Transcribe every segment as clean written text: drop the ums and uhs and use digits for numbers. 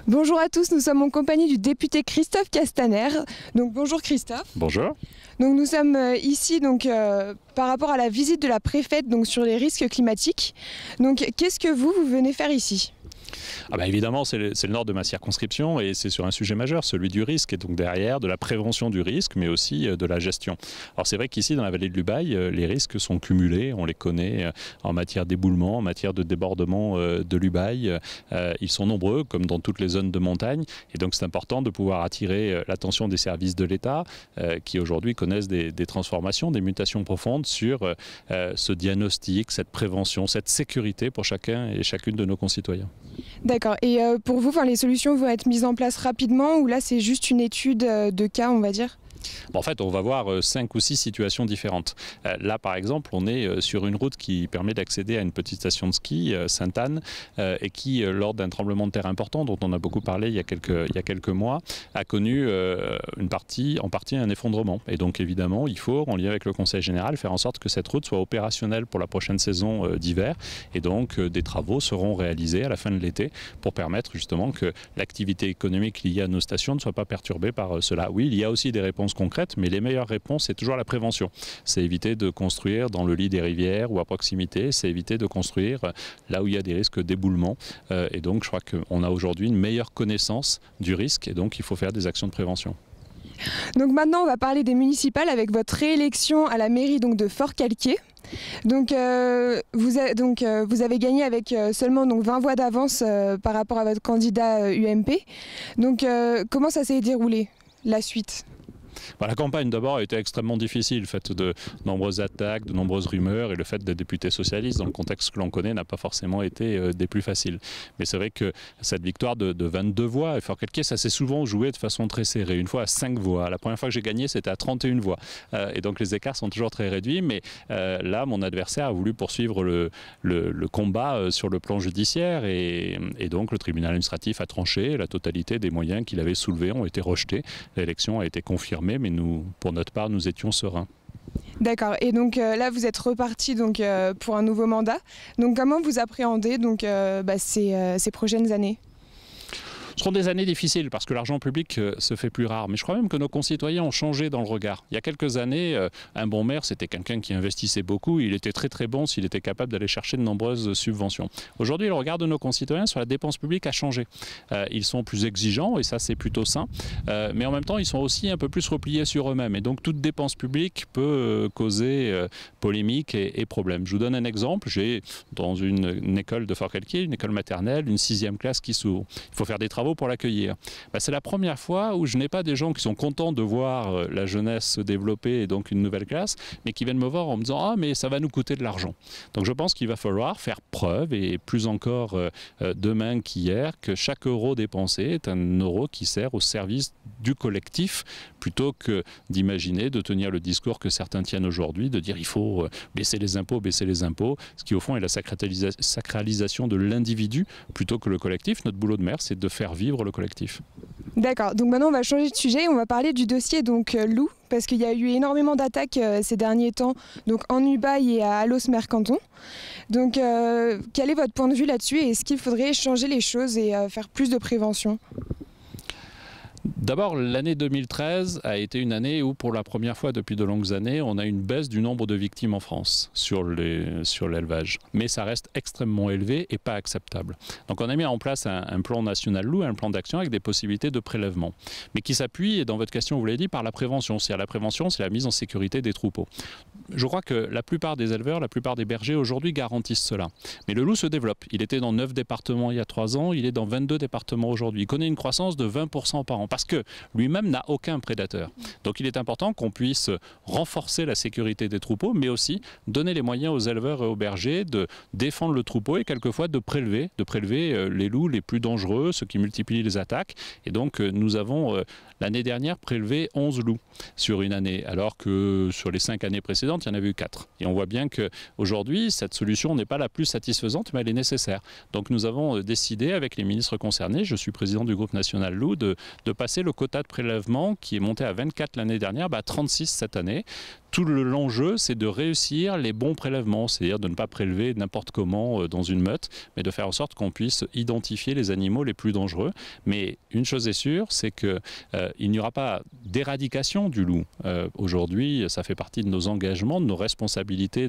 Bonjour à tous, nous sommes en compagnie du député Christophe Castaner. Donc bonjour Christophe. Bonjour. Donc nous sommes ici par rapport à la visite de la préfète sur les risques climatiques. Donc qu'est-ce que vous venez faire ici ? Évidemment, c'est le nord de ma circonscription et c'est sur un sujet majeur, celui du risque, et donc derrière de la prévention du risque, mais aussi de la gestion. Alors c'est vrai qu'ici, dans la vallée de l'Ubaye, les risques sont cumulés, on les connaît en matière d'éboulement, en matière de débordement de l'Ubaye. Ils sont nombreux, comme dans toutes les zones de montagne, et donc c'est important de pouvoir attirer l'attention des services de l'État, qui aujourd'hui connaissent des transformations, des mutations profondes sur ce diagnostic, cette prévention, cette sécurité pour chacun et chacune de nos concitoyens. D'accord. Et pour vous, les solutions vont être mises en place rapidement ou là c'est juste une étude de cas, on va dire ? En fait, on va voir 5 ou 6 situations différentes. Là, par exemple, on est sur une route qui permet d'accéder à une petite station de ski, Sainte-Anne, et qui, lors d'un tremblement de terre important, dont on a beaucoup parlé il y a quelques mois, a connu en partie un effondrement. Et donc, évidemment, il faut, en lien avec le Conseil général, faire en sorte que cette route soit opérationnelle pour la prochaine saison d'hiver. Et donc, des travaux seront réalisés à la fin de l'été pour permettre justement que l'activité économique liée à nos stations ne soit pas perturbée par cela. Oui, il y a aussi des réponses concrètes, mais les meilleures réponses, c'est toujours la prévention. C'est éviter de construire dans le lit des rivières ou à proximité, c'est éviter de construire là où il y a des risques d'éboulement. Et donc, je crois qu'on a aujourd'hui une meilleure connaissance du risque et donc il faut faire des actions de prévention. Donc maintenant, on va parler des municipales avec votre réélection à la mairie de Forcalquier. Donc, vous avez gagné avec seulement 20 voix d'avance par rapport à votre candidat UMP. Donc, comment ça s'est déroulé, la suite ? La campagne d'abord a été extrêmement difficile, faite de nombreuses attaques, de nombreuses rumeurs, et le fait d'être député socialiste dans le contexte que l'on connaît n'a pas forcément été des plus faciles. Mais c'est vrai que cette victoire de 22 voix, Forcalquier, ça s'est souvent joué de façon très serrée, une fois à 5 voix. La première fois que j'ai gagné, c'était à 31 voix. Et donc les écarts sont toujours très réduits, mais là, mon adversaire a voulu poursuivre le combat sur le plan judiciaire, et donc le tribunal administratif a tranché, la totalité des moyens qu'il avait soulevés ont été rejetés. L'élection a été confirmée, mais nous, pour notre part, nous étions sereins. D'accord. Et donc là, vous êtes reparti pour un nouveau mandat. Donc comment vous appréhendez ces prochaines années ? Ce seront des années difficiles parce que l'argent public se fait plus rare. Mais je crois même que nos concitoyens ont changé dans le regard. Il y a quelques années, un bon maire, c'était quelqu'un qui investissait beaucoup. Il était très très bon s'il était capable d'aller chercher de nombreuses subventions. Aujourd'hui, le regard de nos concitoyens sur la dépense publique a changé. Ils sont plus exigeants et ça c'est plutôt sain. Mais en même temps, ils sont aussi un peu plus repliés sur eux-mêmes. Et donc toute dépense publique peut causer polémique et problème. Je vous donne un exemple. J'ai dans une école de Forcalquier, une école maternelle, une 6e classe qui s'ouvre. Il faut faire des travaux pour l'accueillir. C'est la première fois où je n'ai pas des gens qui sont contents de voir la jeunesse se développer et donc une nouvelle classe, mais qui viennent me voir en me disant « Ah, mais ça va nous coûter de l'argent ». Donc je pense qu'il va falloir faire preuve, et plus encore demain qu'hier, que chaque euro dépensé est un euro qui sert au service du collectif, plutôt que d'imaginer, de tenir le discours que certains tiennent aujourd'hui, de dire il faut baisser les impôts, ce qui au fond est la sacralisation de l'individu plutôt que le collectif. Notre boulot de maire, c'est de faire vivre le collectif. D'accord, donc maintenant on va changer de sujet, on va parler du dossier loup, parce qu'il y a eu énormément d'attaques ces derniers temps, en Ubaye et à Alos-Mercanton. Donc quel est votre point de vue là-dessus et est-ce qu'il faudrait changer les choses et faire plus de prévention ? D'abord, l'année 2013 a été une année où, pour la première fois depuis de longues années, on a une baisse du nombre de victimes en France sur l'élevage. Mais ça reste extrêmement élevé et pas acceptable. Donc on a mis en place un plan national loup, un plan d'action avec des possibilités de prélèvement. Mais qui s'appuie, et dans votre question vous l'avez dit, par la prévention. C'est-à-dire la prévention, c'est la mise en sécurité des troupeaux. Je crois que la plupart des éleveurs, la plupart des bergers aujourd'hui garantissent cela. Mais le loup se développe. Il était dans 9 départements il y a 3 ans, il est dans 22 départements aujourd'hui. Il connaît une croissance de 20% par an. Parce que lui-même n'a aucun prédateur. Donc il est important qu'on puisse renforcer la sécurité des troupeaux, mais aussi donner les moyens aux éleveurs et aux bergers de défendre le troupeau et quelquefois de prélever les loups les plus dangereux, ceux qui multiplient les attaques. Et donc nous avons l'année dernière prélevé 11 loups sur une année, alors que sur les 5 années précédentes, il y en avait eu 4. Et on voit bien qu'aujourd'hui, cette solution n'est pas la plus satisfaisante, mais elle est nécessaire. Donc nous avons décidé avec les ministres concernés, je suis président du groupe national loup, de passer le quota de prélèvement qui est monté à 24 l'année dernière, à 36 cette année. tout l'enjeu, c'est de réussir les bons prélèvements, c'est-à-dire de ne pas prélever n'importe comment dans une meute, mais de faire en sorte qu'on puisse identifier les animaux les plus dangereux. Mais une chose est sûre, c'est qu'il n'y aura pas d'éradication du loup. Aujourd'hui, ça fait partie de nos engagements, de nos responsabilités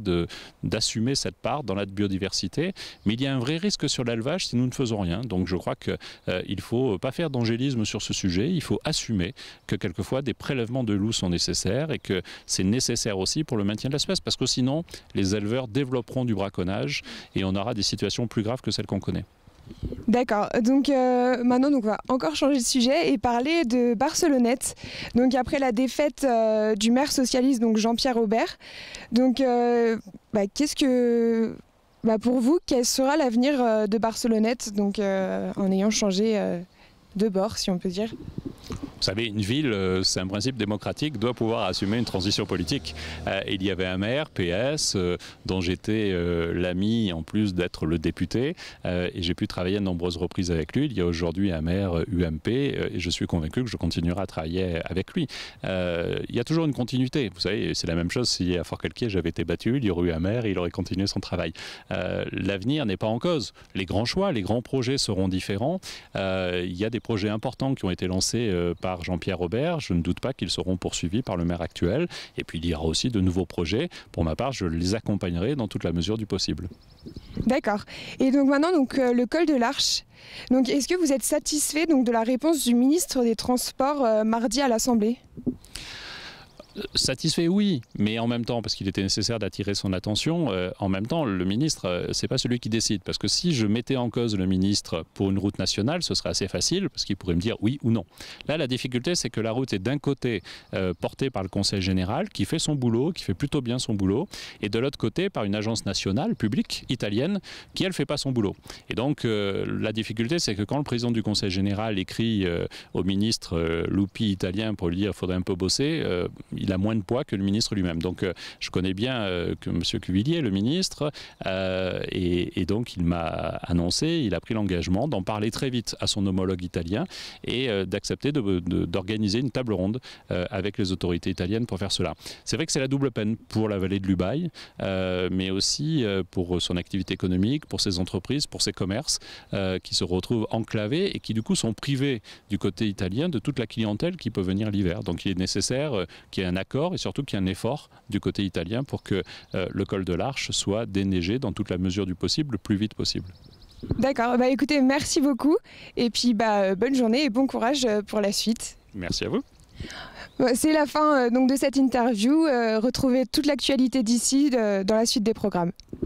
d'assumer cette part dans la biodiversité, mais il y a un vrai risque sur l'élevage si nous ne faisons rien. Donc je crois qu'il ne faut pas faire d'angélisme sur ce sujet, il faut assumer que quelquefois des prélèvements de loups sont nécessaires et que c'est nécessaire aussi pour le maintien de l'espèce, parce que sinon les éleveurs développeront du braconnage et on aura des situations plus graves que celles qu'on connaît. D'accord, donc maintenant on va encore changer de sujet et parler de Barcelonnette. Donc après la défaite du maire socialiste, donc Jean-Pierre Aubert, donc pour vous, quel sera l'avenir de Barcelonnette, donc en ayant changé de bord, si on peut dire? Vous savez, une ville, c'est un principe démocratique, doit pouvoir assumer une transition politique. Il y avait un maire, PS, dont j'étais l'ami en plus d'être le député, et j'ai pu travailler à de nombreuses reprises avec lui. Il y a aujourd'hui un maire UMP, et je suis convaincu que je continuerai à travailler avec lui. Il y a toujours une continuité. Vous savez, c'est la même chose si à Forcalquier j'avais été battu, il y aurait eu un maire et il aurait continué son travail. L'avenir n'est pas en cause. Les grands choix, les grands projets seront différents. Il y a des projets importants qui ont été lancés par Jean-Pierre Aubert, je ne doute pas qu'ils seront poursuivis par le maire actuel. Et puis il y aura aussi de nouveaux projets. Pour ma part, je les accompagnerai dans toute la mesure du possible. D'accord. Et donc maintenant, le col de l'Arche. Donc, est-ce que vous êtes satisfait de la réponse du ministre des Transports mardi à l'Assemblée ? Satisfait, oui, mais en même temps, parce qu'il était nécessaire d'attirer son attention, en même temps, le ministre, c'est pas celui qui décide. Parce que si je mettais en cause le ministre pour une route nationale, ce serait assez facile, parce qu'il pourrait me dire oui ou non. Là, la difficulté, c'est que la route est d'un côté portée par le Conseil général, qui fait son boulot, qui fait plutôt bien son boulot, et de l'autre côté, par une agence nationale, publique, italienne, qui, elle, fait pas son boulot. Et donc, la difficulté, c'est que quand le président du Conseil général écrit au ministre Lupi italien pour lui dire qu'il faudrait un peu bosser, il a moins de poids que le ministre lui-même. Donc je connais bien que M. Cuvillier, le ministre, et donc il m'a annoncé, il a pris l'engagement d'en parler très vite à son homologue italien et d'accepter d'organiser une table ronde avec les autorités italiennes pour faire cela. C'est vrai que c'est la double peine pour la vallée de l'Ubaye, mais aussi pour son activité économique, pour ses entreprises, pour ses commerces qui se retrouvent enclavés et qui du coup sont privés du côté italien de toute la clientèle qui peut venir l'hiver. Donc il est nécessaire qu'il y ait un accord et surtout qu'il y ait un effort du côté italien pour que le col de l'Arche soit déneigé dans toute la mesure du possible, le plus vite possible. D'accord, écoutez, merci beaucoup et puis bonne journée et bon courage pour la suite. Merci à vous. C'est la fin de cette interview. Retrouvez toute l'actualité d'ici dans la suite des programmes.